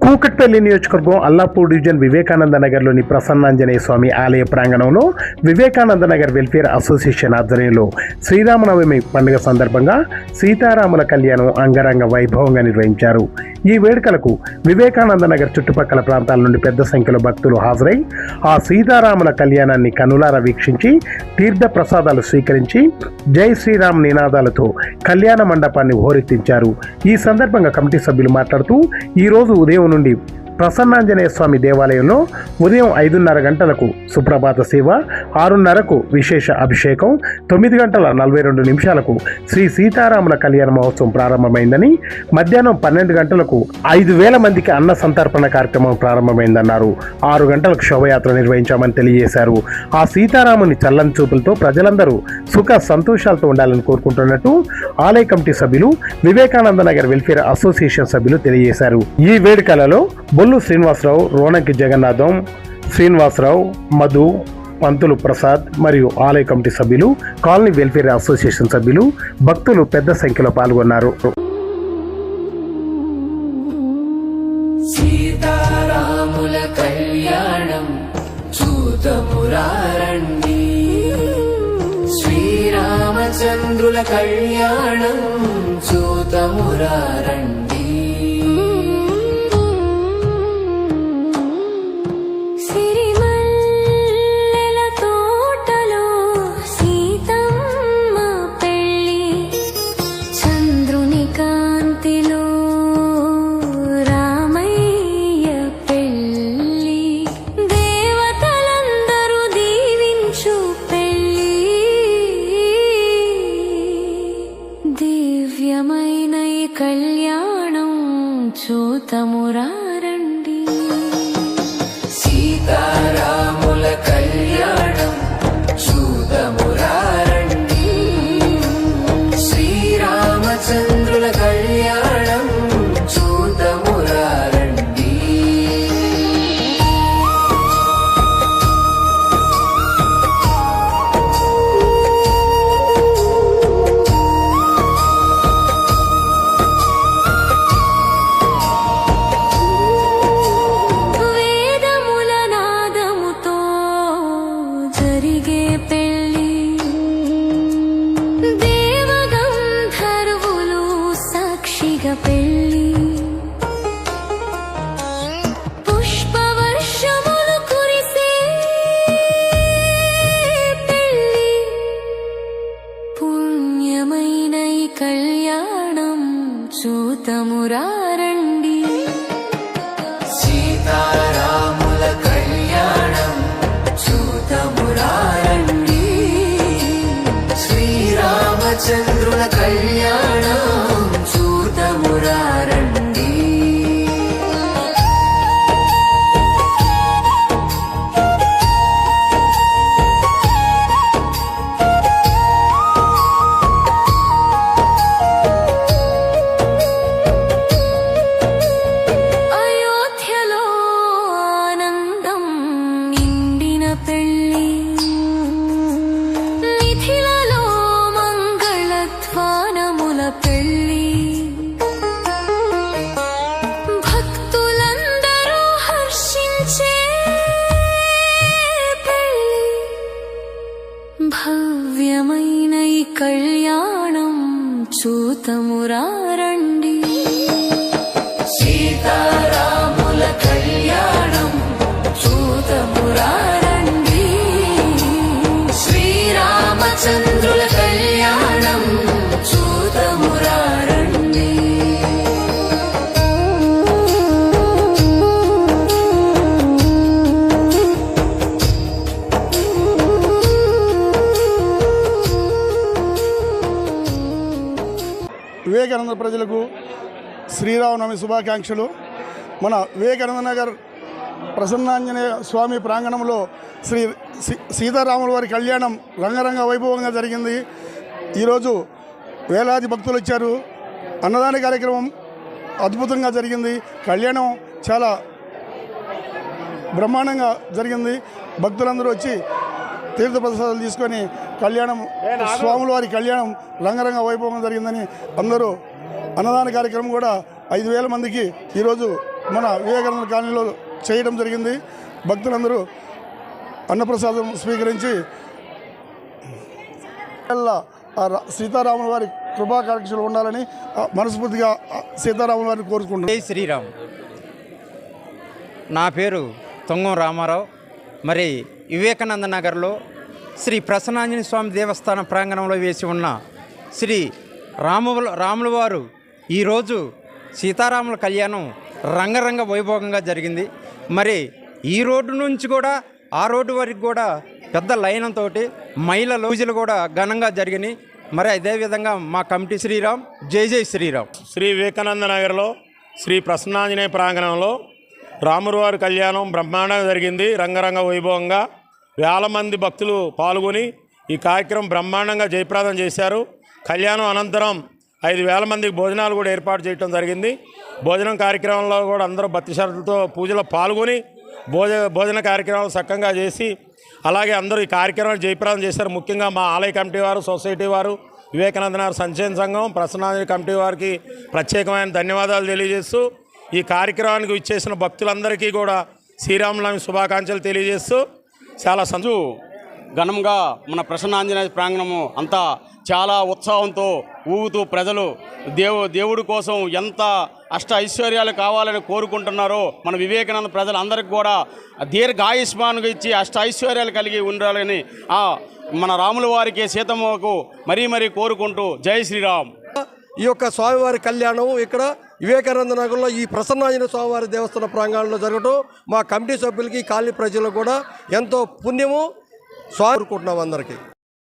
కూకట్పల్లి నియోజకవర్గం అల్లాపూర్ డివిజన్ వివేకానంద నగర్లోని ప్రసన్నాంజనేయ స్వామి ఆలయ ప్రాంగణంలో వివేకానంద నగర్ వెల్ఫేర్ అసోసియేషన్ ఆధ్వర్యంలో శ్రీరామనవమి పండుగ సందర్భంగా సీతారాముల కళ్యాణం అంగరంగ వైభవంగా నిర్వహించారు. ఈ వేడుకలకు వివేకానంద నగర్ చుట్టుపక్కల ప్రాంతాల నుండి పెద్ద సంఖ్యలో భక్తులు హాజరై ఆ సీతారాముల కళ్యాణాన్ని కనులారా వీక్షించి తీర్థ ప్రసాదాలు స్వీకరించి జై శ్రీరామ్ నినాదాలతో కళ్యాణ మండపాన్ని హోరెత్తించారు. ఈ సందర్భంగా కమిటీ సభ్యులు మాట్లాడుతూ ఈరోజు ఉదయం నుండి ప్రసన్నాంజనేయ స్వామి దేవాలయంలో ఉదయం 5:30 గంటలకు సుప్రభాత సేవ, 6:30కు విశేష అభిషేకం, 9:42 శ్రీ సీతారాముల కళ్యాణ మహోత్సవం ప్రారంభమైందని, మధ్యాహ్నం 12 గంటలకు 5,000 మందికి అన్న సంతర్పణ కార్యక్రమం ప్రారంభమైందన్నారు. 6 గంటలకు శోభయాత్ర నిర్వహించామని తెలియజేశారు. ఆ సీతారాముని చల్లని చూపులతో ప్రజలందరూ సుఖ సంతోషాలతో ఉండాలని కోరుకుంటున్నట్టు ఆలయ కమిటీ సభ్యులు, వివేకానంద నగర్ వెల్ఫేర్ అసోసియేషన్ సభ్యులు తెలియజేశారు. ఈ వేడుకలలో బొల్లు శ్రీనివాసరావు, రోణంకి జగన్నాథం, శ్రీనివాసరావు, మధు, పంతులు ప్రసాద్ మరియు ఆలయ కమిటీ సభ్యులు, కాలనీ వెల్ఫేర్ అసోసియేషన్ సభ్యులు, భక్తులు పెద్ద సంఖ్యలో పాల్గొన్నారు. సీతారాముల కళ్యాణం చూతమురారండి, శ్రీరామచంద్రుల కళ్యాణం చూతమురారండి. దివ్యమైన ఈ కళ్యాణం చూతమురారండి. సీతారాముల కళ్యాణం చూతమురారండి, శ్రీరామచంద్రుల కళ్యాణం చూతమురారండి. పెళ్లి పుష్పవర్షములు కురిసే పెళ్లి, పుణ్యమైన ఈ కళ్యాణం చూతమురారండి. సీతారాముల కళ్యాణం చూతమురారండి, శ్రీరామచంద్రుల కళ్యాణం చూతమురారండి. అయోధ్యలో ఆనందం నిండిన పెళ్లి, మిథిలలో మంగళధ్వానముల పెళ్లి, భక్తులందరూ హర్షించే పెళ్లి, భవ్యమైన ఈ కళ్యాణం చూతమురారండి. సీతారాముల కళ్యాణం చూతమురారండి, శ్రీరామచంద్రుల కళ్యాణం చూతమురారండి. వివేకానంద ప్రజలకు శ్రీరామనవమి శుభాకాంక్షలు. మన వివేకానంద నగర్ ప్రసన్నాంజనేయ స్వామి ప్రాంగణంలో శ్రీ సీతారాముల వారి కళ్యాణం రంగరంగ వైభవంగా జరిగింది. ఈరోజు వేలాది భక్తులు వచ్చారు. అన్నదాన కార్యక్రమం అద్భుతంగా జరిగింది. కళ్యాణం చాలా బ్రహ్మాండంగా జరిగింది. భక్తులందరూ వచ్చి తీర్థప్రసాదాలు తీసుకొని కళ్యాణం స్వాముల వారి కళ్యాణం రంగరంగ వైభవంగా జరిగిందని అందరూ అన్నదాన కార్యక్రమం కూడా 5,000 మందికి ఈరోజు మన వివేకానంద కాలనీలో చేయడం జరిగింది. భక్తులందరూ అన్నప్రసాదం స్వీకరించి సీతారాముల వారి కృపాకాంక్షలు ఉండాలని మనస్ఫూర్తిగా సీతారాముల వారిని కోరుకుంటున్నాను. జై శ్రీరామ్. నా పేరు తొంగం రామారావు. మరి వివేకానంద నగర్లో శ్రీ ప్రసన్నాంజనేయ స్వామి దేవస్థానం ప్రాంగణంలో వేసి ఉన్న శ్రీ రాముల వారు ఈరోజు సీతారాముల కళ్యాణం రంగరంగ వైభోగంగా జరిగింది. మరి ఈ రోడ్డు నుంచి కూడా ఆ రోడ్డు వరకు కూడా పెద్ద లైనంతో మహిళల పూజలు కూడా ఘనంగా జరిగినాయి. మరి అదేవిధంగా మా కమిటీ శ్రీరామ్ జై జై శ్రీరామ్. శ్రీ వివేకానంద నగర్లో శ్రీ ప్రసన్నాంజనేయ ప్రాంగణంలో రాములవారి కళ్యాణం బ్రహ్మాండంగా జరిగింది. రంగరంగ వైభవంగా వేల మంది భక్తులు పాల్గొని ఈ కార్యక్రమం బ్రహ్మాండంగా జయప్రదం చేశారు. కళ్యాణం అనంతరం 5,000 మందికి భోజనాలు కూడా ఏర్పాటు చేయడం జరిగింది. భోజనం కార్యక్రమంలో కూడా అందరూ భక్తి శ్రద్ధలతో పూజలో పాల్గొని భోజన కార్యక్రమాలు చక్కగా చేసి అలాగే అందరూ ఈ కార్యక్రమాన్ని జయప్రదం చేశారు. ముఖ్యంగా మా ఆలయ కమిటీ వారు, సొసైటీ వారు, వివేకానంద నగర్ సంక్షేమ సంఘం, ప్రసన్నాంజనేయ కమిటీ వారికి ప్రత్యేకమైన ధన్యవాదాలు తెలియజేస్తూ ఈ కార్యక్రమానికి ఇచ్చేసిన భక్తులందరికీ కూడా శ్రీరామనవమి శుభాకాంక్షలు తెలియజేస్తూ చాలా ఘనంగా మన ప్రసన్నాంజనేయ ప్రాంగణము అంతా చాలా ఉత్సాహంతో ఊగుతూ ప్రజలు దేవుడి కోసం ఎంత అష్ట ఐశ్వర్యాలు కావాలని కోరుకుంటున్నారో మన వివేకానంద ప్రజలందరికీ కూడా దీర్ఘాయుష్మానుగా ఇచ్చి అష్ట ఐశ్వర్యాలు కలిగి ఉండాలని మన రాముల వారికి సీతమ్మకు మరీ కోరుకుంటూ జై శ్రీరామ్. ఈ యొక్క స్వామివారి కళ్యాణం ఇక్కడ వివేకానంద నగర్లో ఈ ప్రసన్నాంజనేయ స్వామివారి దేవస్థాన ప్రాంగణంలో జరగటం మా కమిటీ సభ్యులకి కాలనీ ప్రజలకు కూడా ఎంతో పుణ్యము కోరుకుంటున్నాం అందరికీ.